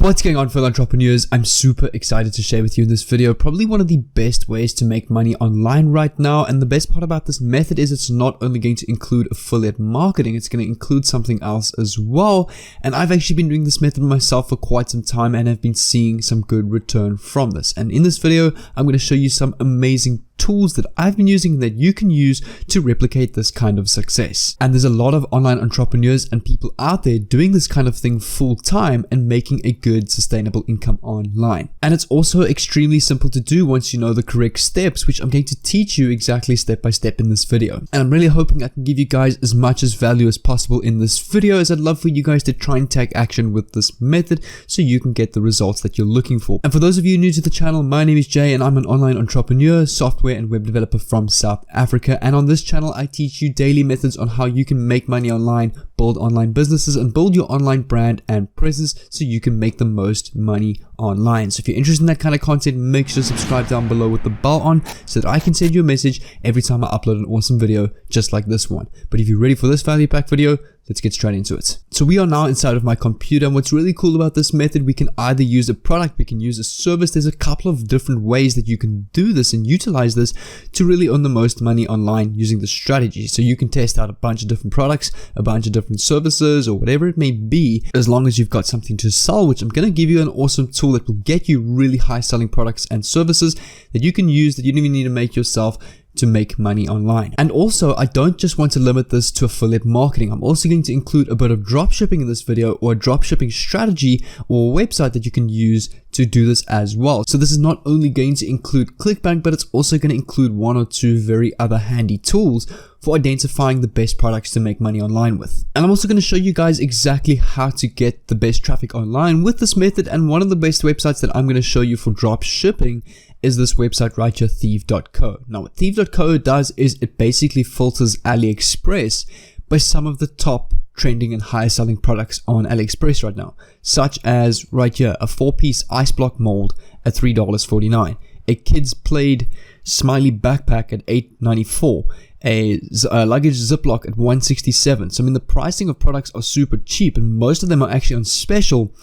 What's going on, fellow entrepreneurs? I'm super excited to share with you in this video probably one of the best ways to make money online right now. And the best part about this method is it's not only going to include affiliate marketing, it's going to include something else as well. And I've actually been doing this method myself for quite some time and have been seeing some good return from this. And in this video, I'm going to show you some amazing tools that I've been using that you can use to replicate this kind of success. And there's a lot of online entrepreneurs and people out there doing this kind of thing full time and making a good sustainable income online. And it's also extremely simple to do once you know the correct steps, which I'm going to teach you exactly step by step in this video. And I'm really hoping I can give you guys as much value as possible in this video, as I'd love for you guys to try and take action with this method so you can get the results that you're looking for. And for those of you new to the channel, my name is Jay and I'm an online entrepreneur, software and web developer from South Africa. And on this channel, I teach you daily methods on how you can make money online, build online businesses, and build your online brand and presence so you can make the most money online. So if you're interested in that kind of content, make sure to subscribe down below with the bell on so that I can send you a message every time I upload an awesome video just like this one. But if you're ready for this value pack video, let's get straight into it. So we are now inside of my computer, and what's really cool about this method, we can either use a product, we can use a service. There's a couple of different ways that you can do this and utilize this to really earn the most money online using the strategy. So you can test out a bunch of different products, a bunch of different services, or whatever it may be, as long as you've got something to sell, which I'm going to give you an awesome tool that will get you really high selling products and services that you can use that you don't even need to make yourself to make money online. And also, I don't just want to limit this to affiliate marketing. I'm also going to include a bit of drop shipping in this video, or a drop shipping strategy or a website that you can use to do this as well. So this is not only going to include ClickBank, but it's also going to include one or two very other handy tools for identifying the best products to make money online with. And I'm also going to show you guys exactly how to get the best traffic online with this method. And one of the best websites that I'm going to show you for drop shipping is this website right here, Thief.co. Now what Thief.co does is it basically filters AliExpress by some of the top trending and high selling products on AliExpress right now, such as right here, a 4-piece ice block mold at $3.49, a kids played smiley backpack at $8.94, a luggage ziplock at $167. So I mean, the pricing of products are super cheap, and most of them are actually on special.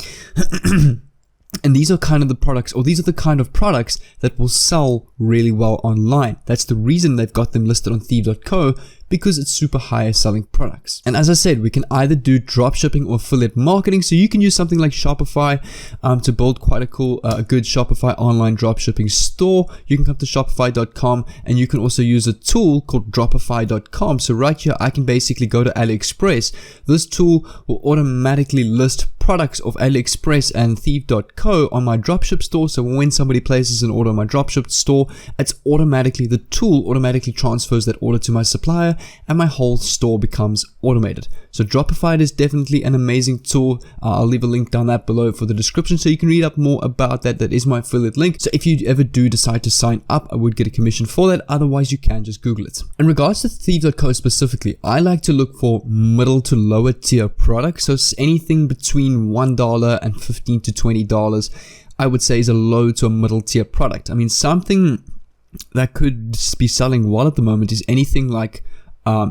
And these are kind of the products, or these are the kind of products that will sell really well online. That's the reason they've got them listed on Thief.co, because it's super high selling products. And as I said, we can either do drop shipping or affiliate marketing. So you can use something like Shopify to build quite a cool, good Shopify online drop shipping store. You can come to Shopify.com, and you can also use a tool called Dropify.com. So right here, I can basically go to AliExpress. This tool will automatically list products of AliExpress and Thief.co on my dropship store. So when somebody places an order on my dropship store, it's automatically, the tool automatically transfers that order to my supplier, and my whole store becomes automated. So Dropify is definitely an amazing tool. I'll leave a link down that below for the description so you can read up more about that. That is my affiliate link. So if you ever do decide to sign up, I would get a commission for that. Otherwise, you can just Google it. In regards to Thief.co specifically, I like to look for middle to lower tier products. So it's anything between $1 and $15 to $20, I would say, is a low to a middle tier product. I mean, something that could be selling well at the moment is anything like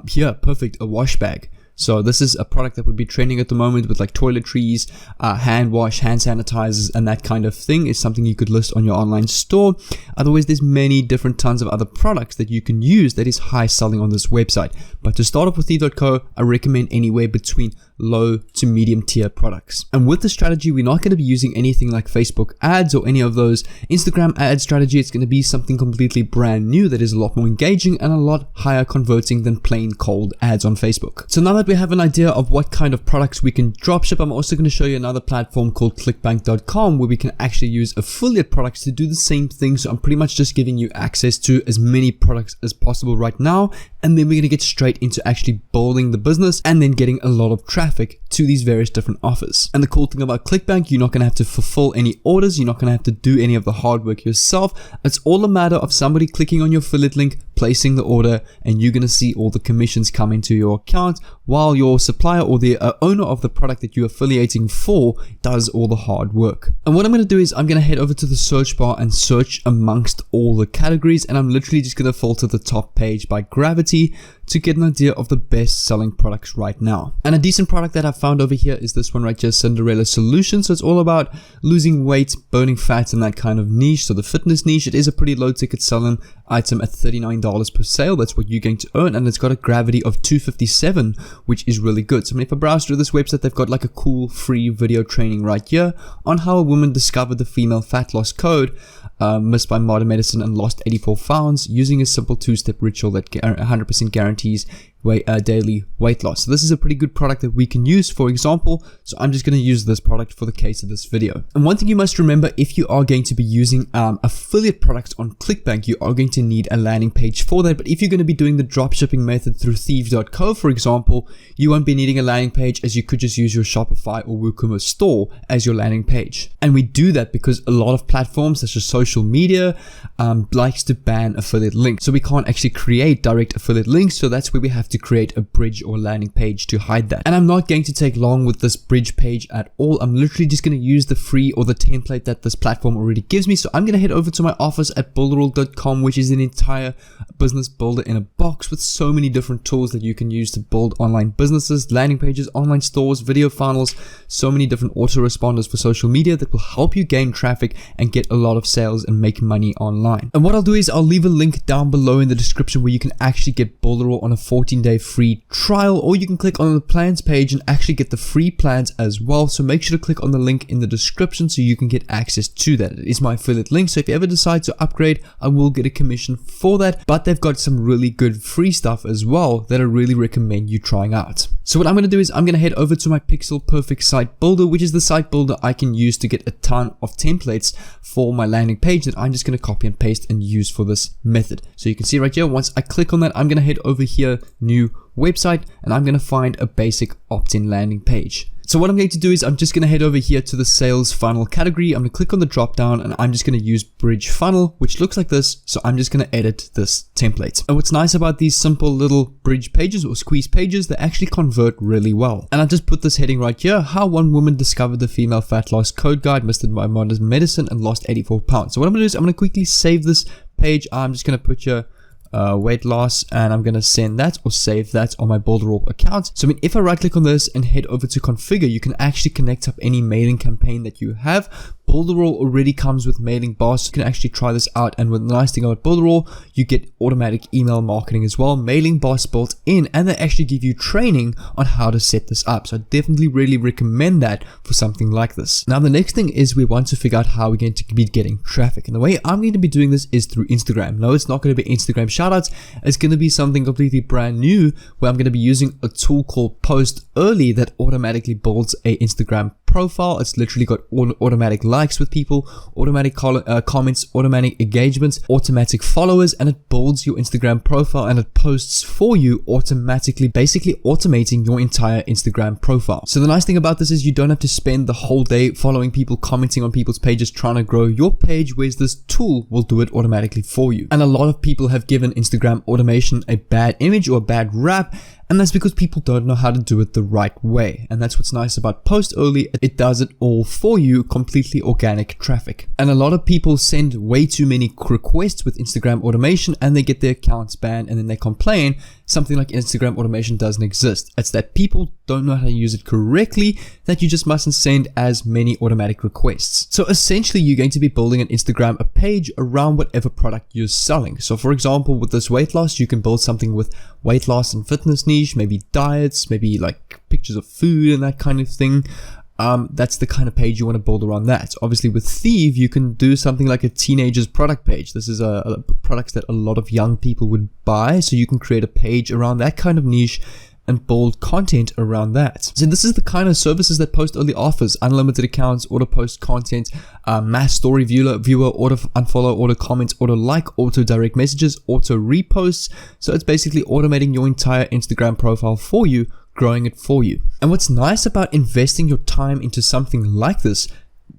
here, perfect, a wash bag. So this is a product that would be trending at the moment with like toiletries, hand wash, hand sanitizers, and that kind of thing is something you could list on your online store. Otherwise, there's many different tons of other products that you can use that is high selling on this website. But to start off with Thief.co, I recommend anywhere between low to medium tier products. And with the strategy, we're not going to be using anything like Facebook ads or any of those Instagram ad strategy. It's going to be something completely brand new that is a lot more engaging and a lot higher converting than plain cold ads on Facebook. So now that we have an idea of what kind of products we can dropship, I'm also going to show you another platform called clickbank.com where we can actually use affiliate products to do the same thing. So I'm pretty much just giving you access to as many products as possible right now, and then we're going to get straight into actually building the business and then getting a lot of traffic to these various different offers. And the cool thing about ClickBank, you're not going to have to fulfill any orders, you're not going to have to do any of the hard work yourself. It's all a matter of somebody clicking on your affiliate link, placing the order, and you're going to see all the commissions come into your account while your supplier or the owner of the product that you're affiliating for does all the hard work. And what I'm going to do is I'm going to head over to the search bar and search amongst all the categories, and I'm literally just going to filter the top page by gravity to get an idea of the best selling products right now. And a decent product that I found over here is this one right here, Cinderella Solution. So it's all about losing weight, burning fat, and that kind of niche. So the fitness niche, it is a pretty low ticket selling item at $39 per sale. That's what you're going to earn, and it's got a gravity of 257, which is really good. So I mean, if I browse through this website, they've got like a cool free video training right here on how a woman discovered the female fat loss code missed by modern medicine and lost 84 pounds using a simple 2-step ritual that 100% guarantees daily weight loss. So this is a pretty good product that we can use, for example. So I'm just going to use this product for the case of this video. And one thing you must remember, if you are going to be using affiliate products on ClickBank, you are going to need a landing page for that. But if you're going to be doing the dropshipping method through Thieves.co, for example, you won't be needing a landing page, as you could just use your Shopify or WooCommerce store as your landing page. And we do that because a lot of platforms such as social media likes to ban affiliate links. So we can't actually create direct affiliate links. So that's where we have to create a bridge or landing page to hide that. And I'm not going to take long with this bridge page at all. I'm literally just going to use the free or the template that this platform already gives me. So I'm going to head over to my office at builderall.com, which is an entire business builder in a box with so many different tools that you can use to build online businesses, landing pages, online stores, video funnels, so many different autoresponders for social media that will help you gain traffic and get a lot of sales and make money online. And what I'll do is I'll leave a link down below in the description where you can actually get Builderall on a 14-day free trial, or you can click on the plans page and actually get the free plans as well. So make sure to click on the link in the description so you can get access to that. It is my affiliate link, so if you ever decide to upgrade, I will get a commission for that. But they've got some really good free stuff as well that I really recommend you trying out. So what I'm going to do is I'm going to head over to my Pixel Perfect Site Builder, which is the site builder I can use to get a ton of templates for my landing page that I'm just going to copy and paste and use for this method. So you can see right here, once I click on that, I'm going to head over here, new website, and I'm going to find a basic opt-in landing page. So what I'm going to do is I'm just going to head over here to the sales funnel category. I'm going to click on the drop down and I'm just going to use bridge funnel, which looks like this. So I'm just going to edit this template. And what's nice about these simple little bridge pages or squeeze pages, they actually convert really well. And I just put this heading right here: how one woman discovered the female fat loss code guide, missed by modern medicine, and lost 84 pounds. So what I'm going to do is I'm going to quickly save this page. I'm just going to put your weight loss, and I'm going to send that or save that on my Builderall account. So I mean, if I right click on this and head over to configure, you can actually connect up any mailing campaign that you have. Builderall already comes with mailing blast. You can actually try this out, and with the nice thing about Builderall, you get automatic email marketing as well, mailing blast built in, and they actually give you training on how to set this up. So I definitely really recommend that for something like this. Now the next thing is we want to figure out how we're going to be getting traffic, and the way I'm going to be doing this is through Instagram. No, it's not going to be Instagram shoutouts. It's going to be something completely brand new where I'm going to be using a tool called Post Early that automatically builds a Instagram profile. It's literally got automatic likes with people, automatic comments, automatic engagements, automatic followers, and it builds your Instagram profile and it posts for you automatically, basically automating your entire Instagram profile. So the nice thing about this is you don't have to spend the whole day following people, commenting on people's pages, trying to grow your page, whereas this tool will do it automatically for you. And a lot of people have given Instagram automation a bad image or a bad rap, and that's because people don't know how to do it the right way. And that's what's nice about Post Early. It does it all for you, completely organic traffic. And a lot of people send way too many requests with Instagram automation and they get their accounts banned, and then they complain something like Instagram automation doesn't exist. It's that people don't know how to use it correctly, that you just mustn't send as many automatic requests. So essentially you're going to be building an Instagram, a page around whatever product you're selling. So for example, with this weight loss, you can build something with weight loss and fitness niche, maybe diets, maybe like pictures of food and that kind of thing. That's the kind of page you want to build around that. Obviously with Thieve, you can do something like a teenager's product page. This is a products that a lot of young people would buy. So you can create a page around that kind of niche and build content around that. So this is the kind of services that Post Early offers: unlimited accounts, auto post content, mass story viewer, auto unfollow, auto comment, auto like, auto direct messages, auto reposts. So it's basically automating your entire Instagram profile for you, growing it for you. And what's nice about investing your time into something like this,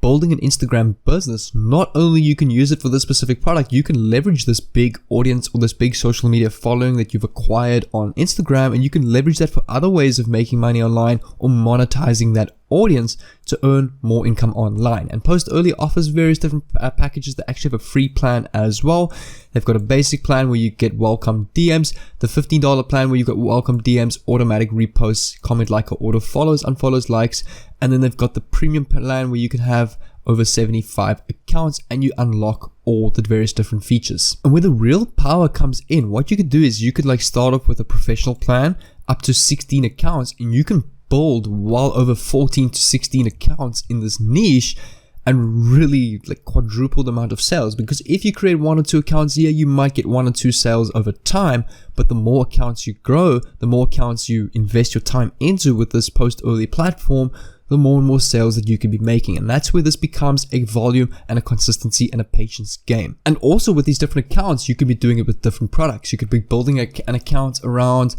building an Instagram business, not only you can use it for this specific product, you can leverage this big audience or this big social media following that you've acquired on Instagram, and you can leverage that for other ways of making money online or monetizing that audience to earn more income online. And Post Early offers various different packages that actually have a free plan as well. They've got a basic plan where you get welcome DMs, the $15 plan where you get welcome DMs, automatic reposts, comment, like, or auto follows, unfollows, likes, and then they've got the premium plan where you can have over 75 accounts and you unlock all the various different features. And where the real power comes in, what you could do is you could like start off with a professional plan up to 16 accounts, and you can build well over 14 to 16 accounts in this niche and really like quadruple the amount of sales. Because if you create 1 or 2 accounts here, you might get 1 or 2 sales over time, but the more accounts you grow, the more accounts you invest your time into with this Post Early platform, the more and more sales that you can be making. And that's where this becomes a volume and a consistency and a patience game. And also with these different accounts, you could be doing it with different products. You could be building an account around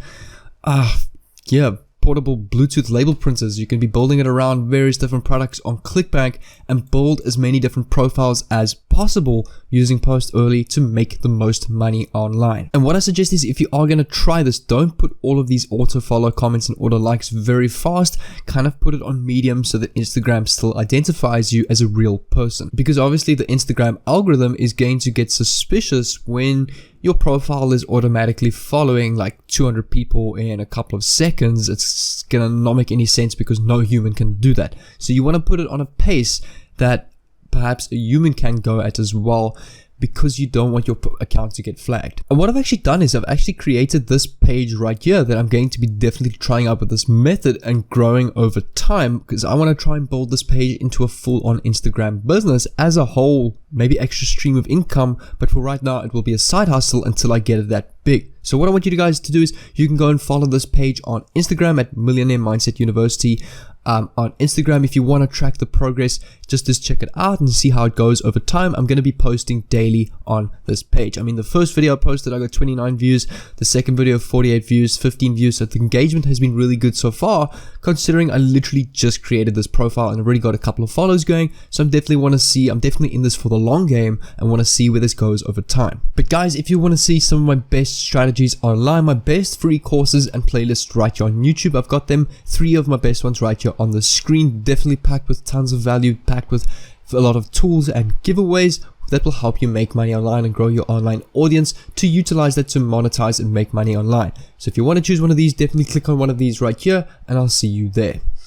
portable Bluetooth label printers. You can be building it around various different products on ClickBank and build as many different profiles as possible using Post Early to make the most money online. And what I suggest is, if you are going to try this, don't put all of these auto follow, comments, and auto likes very fast. Kind of put it on medium so that Instagram still identifies you as a real person, because obviously the Instagram algorithm is going to get suspicious when your profile is automatically following like 200 people in a couple of seconds. It's gonna not make any sense because no human can do that. So you want to put it on a pace that perhaps a human can go at as well, because you don't want your account to get flagged. And what I've actually done is I've actually created this page right here that I'm going to be definitely trying out with this method and growing over time, because I want to try and build this page into a full-on Instagram business as a whole, maybe extra stream of income, but for right now it will be a side hustle until I get it that big. So what I want you guys to do is you can go and follow this page on Instagram at Millionaire Mindset University. On Instagram, if you want to track the progress, just check it out and see how it goes over time. I'm going to be posting daily on this page. I mean, the first video I posted, I got 29 views. The second video, 48 views, 15 views. So the engagement has been really good so far, considering I literally just created this profile and already got a couple of follows going. So I'm definitely in this for the long game and want to see where this goes over time. But guys, if you want to see some of my best strategies online, my best free courses and playlists right here on YouTube, I've got them, 3 of my best ones right here on the screen, definitely packed with tons of value, packed with a lot of tools and giveaways that will help you make money online and grow your online audience to utilize that to monetize and make money online. So if you want to choose one of these, definitely click on one of these right here and I'll see you there.